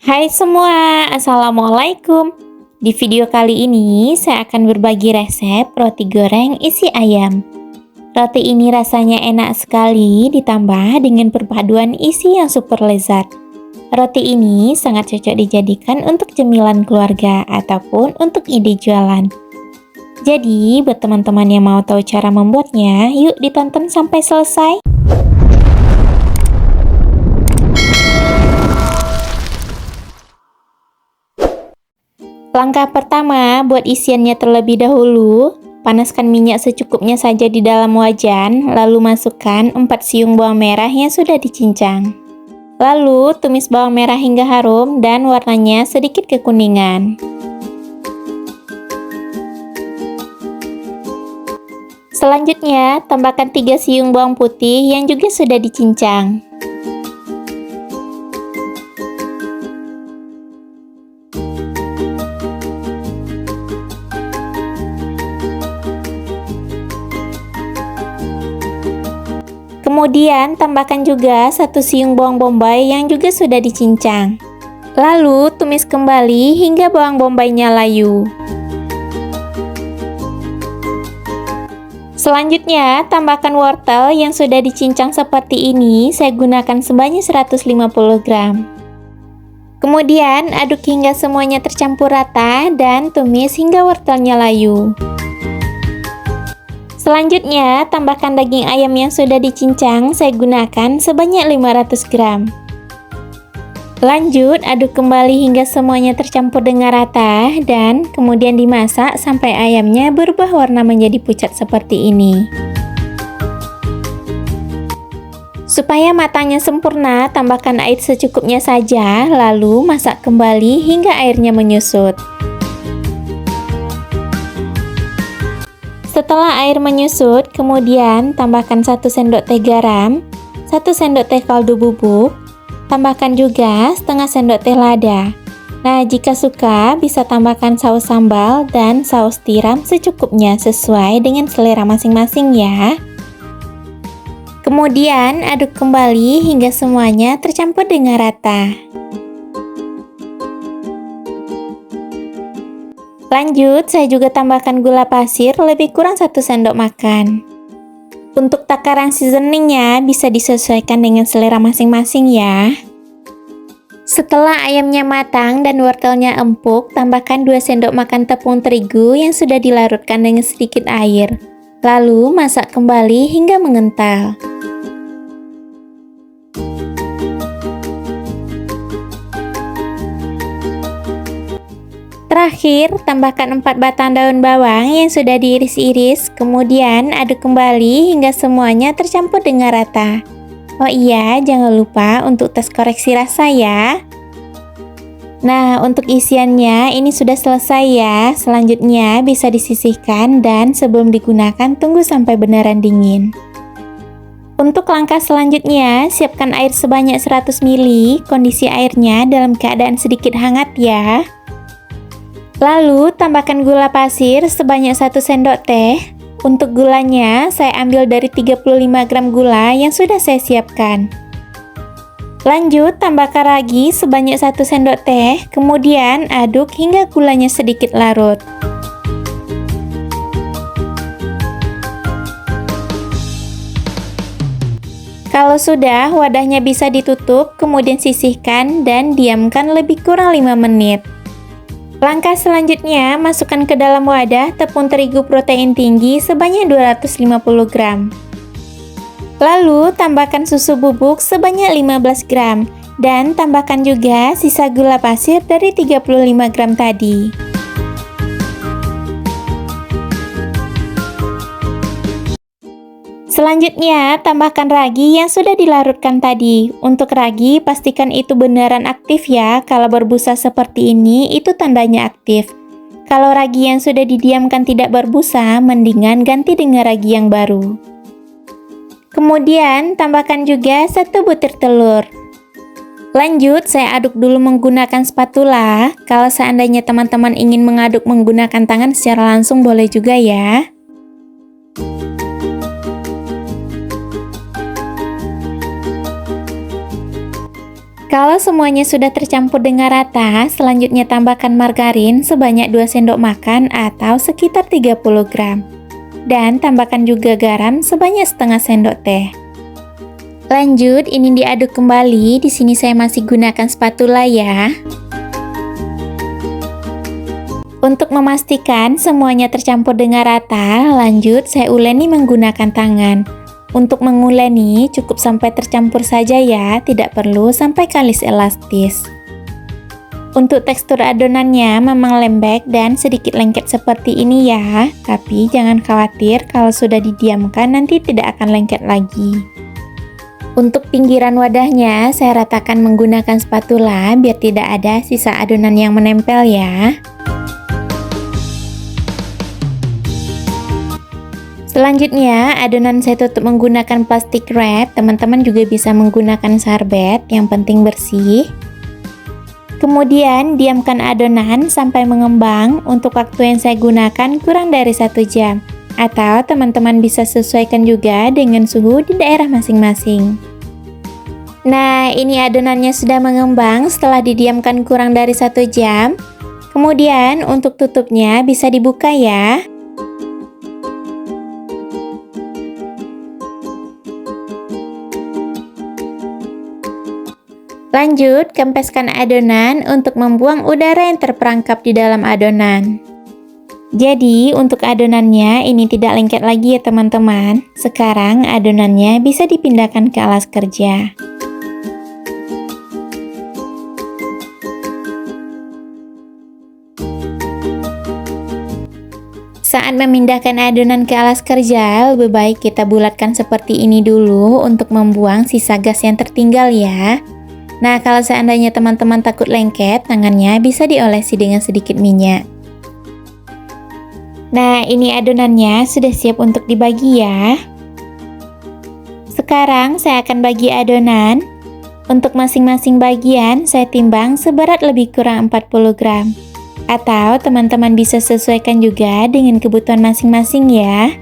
Hai semua, Assalamualaikum. Di video kali ini saya akan berbagi resep roti goreng isi ayam. Roti ini rasanya enak sekali ditambah dengan perpaduan isi yang super lezat. Roti ini sangat cocok dijadikan untuk cemilan keluarga ataupun untuk ide jualan. Jadi, buat teman-teman yang mau tahu cara membuatnya, yuk ditonton sampai selesai. Langkah pertama, buat isiannya terlebih dahulu. Panaskan minyak secukupnya saja di dalam wajan, lalu masukkan 4 siung bawang merah yang sudah dicincang. Lalu tumis bawang merah hingga harum dan warnanya sedikit kekuningan. Selanjutnya, tambahkan 3 siung bawang putih yang juga sudah dicincang. Kemudian tambahkan juga 1 siung bawang bombay yang juga sudah dicincang. Lalu tumis kembali hingga bawang bombaynya layu. Selanjutnya tambahkan wortel yang sudah dicincang seperti ini, saya gunakan sebanyak 150 gram. Kemudian aduk hingga semuanya tercampur rata dan tumis hingga wortelnya layu. Selanjutnya, tambahkan daging ayam yang sudah dicincang, saya gunakan sebanyak 500 gram. Lanjut, aduk kembali hingga semuanya tercampur dengan rata dan kemudian dimasak sampai ayamnya berubah warna menjadi pucat seperti ini. Supaya matangnya sempurna, tambahkan air secukupnya saja, lalu masak kembali hingga airnya menyusut. Setelah air menyusut, kemudian tambahkan 1 sendok teh garam, 1 sendok teh kaldu bubuk, tambahkan juga setengah sendok teh lada. Nah, jika suka bisa tambahkan saus sambal dan saus tiram secukupnya sesuai dengan selera masing-masing ya. Kemudian aduk kembali hingga semuanya tercampur dengan rata. Lanjut, saya juga tambahkan gula pasir lebih kurang 1 sendok makan. Untuk takaran seasoningnya bisa disesuaikan dengan selera masing-masing ya. Setelah ayamnya matang dan wortelnya empuk, tambahkan 2 sendok makan tepung terigu yang sudah dilarutkan dengan sedikit air. Lalu masak kembali hingga mengental. Terakhir, tambahkan 4 batang daun bawang yang sudah diiris-iris, kemudian aduk kembali hingga semuanya tercampur dengan rata. Oh iya, jangan lupa untuk tes koreksi rasa ya. Nah, untuk isiannya ini sudah selesai ya. Selanjutnya bisa disisihkan dan sebelum digunakan tunggu sampai beneran dingin. Untuk langkah selanjutnya, siapkan air sebanyak 100 ml, kondisi airnya dalam keadaan sedikit hangat ya. Lalu tambahkan gula pasir sebanyak 1 sendok teh. Untuk gulanya saya ambil dari 35 gram gula yang sudah saya siapkan. Lanjut tambahkan ragi sebanyak 1 sendok teh, kemudian aduk hingga gulanya sedikit larut. Kalau sudah, wadahnya bisa ditutup, kemudian sisihkan dan diamkan lebih kurang 5 menit. Langkah selanjutnya, masukkan ke dalam wadah tepung terigu protein tinggi sebanyak 250 gram. Lalu, tambahkan susu bubuk sebanyak 15 gram dan tambahkan juga sisa gula pasir dari 35 gram tadi. Selanjutnya, tambahkan ragi yang sudah dilarutkan tadi. Untuk ragi, pastikan itu beneran aktif ya. Kalau berbusa seperti ini, itu tandanya aktif. Kalau ragi yang sudah didiamkan tidak berbusa, mendingan ganti dengan ragi yang baru. Kemudian, tambahkan juga 1 butir telur. Lanjut, saya aduk dulu menggunakan spatula. Kalau seandainya teman-teman ingin mengaduk menggunakan tangan secara langsung, boleh juga ya. Kalau semuanya sudah tercampur dengan rata, selanjutnya tambahkan margarin sebanyak 2 sendok makan atau sekitar 30 gram. Dan tambahkan juga garam sebanyak setengah sendok teh. Lanjut, ini diaduk kembali. Di sini saya masih gunakan spatula ya. Untuk memastikan semuanya tercampur dengan rata, lanjut saya uleni menggunakan tangan. Untuk menguleni cukup sampai tercampur saja ya, tidak perlu sampai kalis elastis. Untuk tekstur adonannya memang lembek dan sedikit lengket seperti ini ya, tapi jangan khawatir kalau sudah didiamkan nanti tidak akan lengket lagi. Untuk pinggiran wadahnya saya ratakan menggunakan spatula biar tidak ada sisa adonan yang menempel ya. Selanjutnya, adonan saya tutup menggunakan plastik wrap. Teman-teman juga bisa menggunakan sarbet, yang penting bersih. Kemudian, diamkan adonan sampai mengembang. Untuk waktu yang saya gunakan kurang dari 1 jam. Atau teman-teman bisa sesuaikan juga dengan suhu di daerah masing-masing. Nah, ini adonannya sudah mengembang setelah didiamkan kurang dari 1 jam. Kemudian, untuk tutupnya bisa dibuka ya. Lanjut, kempeskan adonan untuk membuang udara yang terperangkap di dalam adonan. Jadi, untuk adonannya ini tidak lengket lagi ya teman-teman. Sekarang adonannya bisa dipindahkan ke alas kerja. Saat memindahkan adonan ke alas kerja, lebih baik kita bulatkan seperti ini dulu untuk membuang sisa gas yang tertinggal ya. Nah, kalau seandainya teman-teman takut lengket, tangannya bisa diolesi dengan sedikit minyak. Nah, ini adonannya sudah siap untuk dibagi ya. Sekarang saya akan bagi adonan. Untuk masing-masing bagian, saya timbang seberat lebih kurang 40 gram. Atau teman-teman bisa sesuaikan juga dengan kebutuhan masing-masing ya.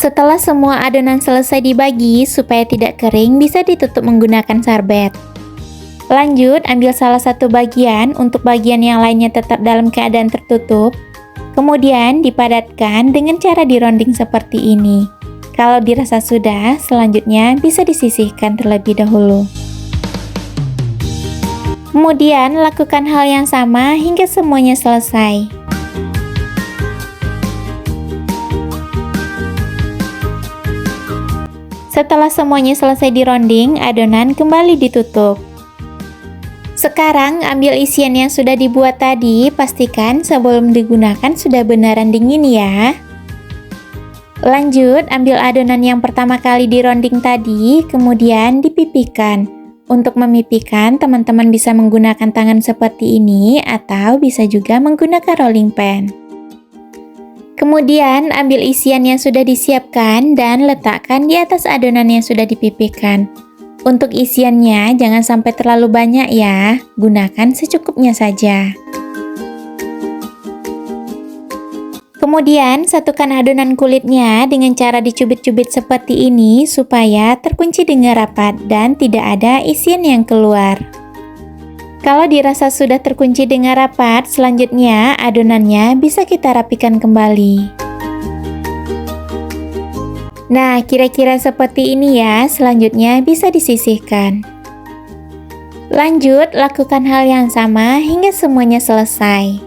Setelah semua adonan selesai dibagi, supaya tidak kering, bisa ditutup menggunakan sarbet. Lanjut, ambil salah satu bagian, untuk bagian yang lainnya tetap dalam keadaan tertutup. Kemudian dipadatkan dengan cara dironding seperti ini. Kalau dirasa sudah, selanjutnya bisa disisihkan terlebih dahulu. Kemudian, lakukan hal yang sama hingga semuanya selesai. Setelah semuanya selesai dironding, adonan kembali ditutup. Sekarang ambil isian yang sudah dibuat tadi, pastikan sebelum digunakan sudah beneran dingin ya. Lanjut, ambil adonan yang pertama kali dironding tadi, kemudian dipipihkan. Untuk memipihkan, teman-teman bisa menggunakan tangan seperti ini, atau bisa juga menggunakan rolling pin. Kemudian ambil isian yang sudah disiapkan dan letakkan di atas adonan yang sudah dipipihkan. Untuk isiannya jangan sampai terlalu banyak ya, gunakan secukupnya saja. Kemudian satukan adonan kulitnya dengan cara dicubit-cubit seperti ini supaya terkunci dengan rapat dan tidak ada isian yang keluar. Kalau dirasa sudah terkunci dengan rapat, selanjutnya adonannya bisa kita rapikan kembali. Nah, kira-kira seperti ini ya, selanjutnya bisa disisihkan. Lanjut, lakukan hal yang sama hingga semuanya selesai.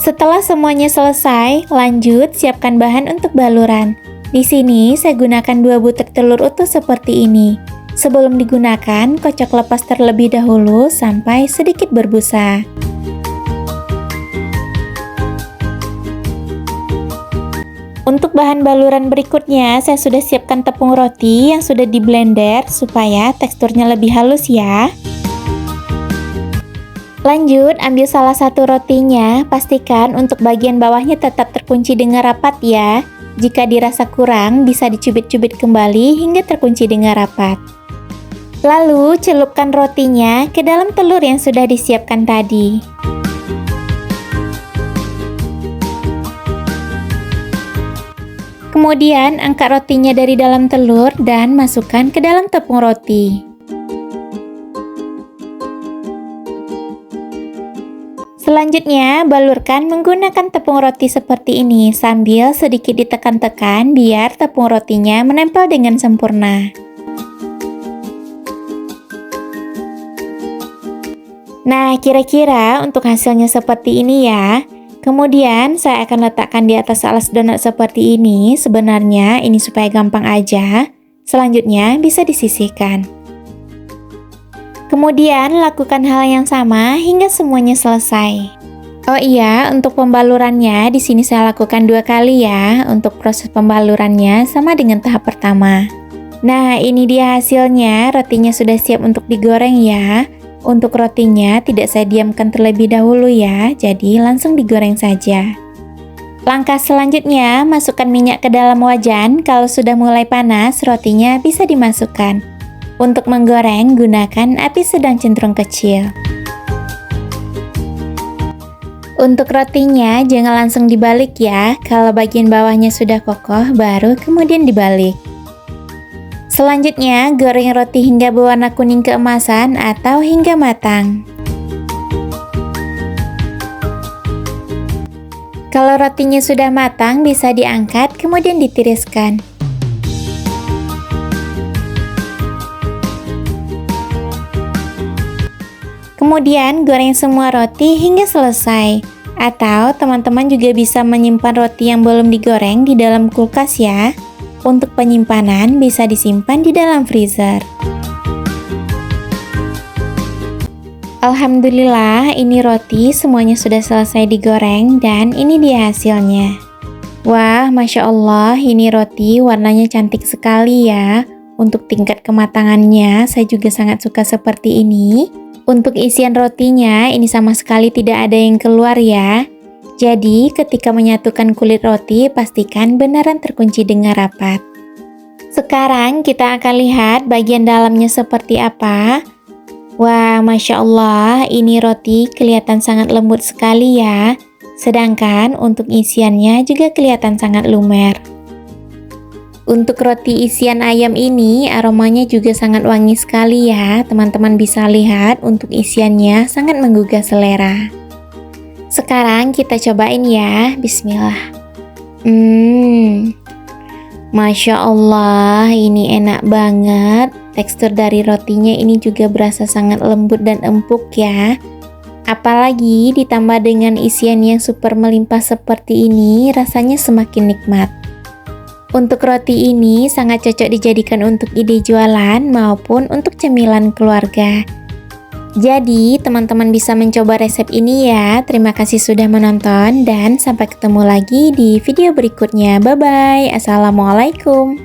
Setelah semuanya selesai, lanjut siapkan bahan untuk baluran. Di sini saya gunakan 2 butir telur utuh seperti ini. Sebelum digunakan, kocok lepas terlebih dahulu sampai sedikit berbusa. Untuk bahan baluran berikutnya, saya sudah siapkan tepung roti yang sudah di blender supaya teksturnya lebih halus ya. Lanjut, ambil salah satu rotinya, pastikan untuk bagian bawahnya tetap terkunci dengan rapat ya. Jika dirasa kurang, bisa dicubit-cubit kembali hingga terkunci dengan rapat. Lalu celupkan rotinya ke dalam telur yang sudah disiapkan tadi. Kemudian angkat rotinya dari dalam telur dan masukkan ke dalam tepung roti. Selanjutnya, balurkan menggunakan tepung roti seperti ini sambil sedikit ditekan-tekan biar tepung rotinya menempel dengan sempurna. Nah, kira-kira untuk hasilnya seperti ini ya. Kemudian saya akan letakkan di atas alas donat seperti ini. Sebenarnya ini supaya gampang aja. Selanjutnya bisa disisihkan. Kemudian lakukan hal yang sama hingga semuanya selesai. Oh iya, untuk pembalurannya di sini saya lakukan 2 kali ya. Untuk proses pembalurannya sama dengan tahap pertama. Nah, ini dia hasilnya. Rotinya sudah siap untuk digoreng ya. Untuk rotinya tidak saya diamkan terlebih dahulu ya, jadi langsung digoreng saja. Langkah selanjutnya, masukkan minyak ke dalam wajan. Kalau sudah mulai panas, rotinya bisa dimasukkan. Untuk menggoreng, gunakan api sedang cenderung kecil. Untuk rotinya, jangan langsung dibalik ya. Kalau bagian bawahnya sudah kokoh, baru kemudian dibalik. Selanjutnya, goreng roti hingga berwarna kuning keemasan atau hingga matang. Kalau rotinya sudah matang, bisa diangkat kemudian ditiriskan. Kemudian goreng semua roti hingga selesai. Atau teman-teman juga bisa menyimpan roti yang belum digoreng di dalam kulkas ya. Untuk penyimpanan bisa disimpan di dalam freezer. Alhamdulillah, ini roti semuanya sudah selesai digoreng dan ini dia hasilnya. Wah, Masya Allah, ini roti warnanya cantik sekali ya. Untuk tingkat kematangannya, saya juga sangat suka seperti ini. Untuk isian rotinya, ini sama sekali tidak ada yang keluar ya. Jadi, ketika menyatukan kulit roti, pastikan beneran terkunci dengan rapat. Sekarang kita akan lihat bagian dalamnya seperti apa. Wah, Masya Allah, ini roti kelihatan sangat lembut sekali ya. Sedangkan untuk isiannya juga kelihatan sangat lumer. Untuk roti isian ayam ini, aromanya juga sangat wangi sekali ya. Teman-teman bisa lihat untuk isiannya sangat menggugah selera. Sekarang kita cobain ya, bismillah. Masya Allah, ini enak banget. Tekstur dari rotinya ini juga berasa sangat lembut dan empuk ya. Apalagi ditambah dengan isian yang super melimpah seperti ini, rasanya semakin nikmat. Untuk roti ini sangat cocok dijadikan untuk ide jualan maupun untuk cemilan keluarga. Jadi, teman-teman bisa mencoba resep ini ya. Terima kasih sudah menonton dan sampai ketemu lagi di video berikutnya. Bye-bye. Assalamualaikum.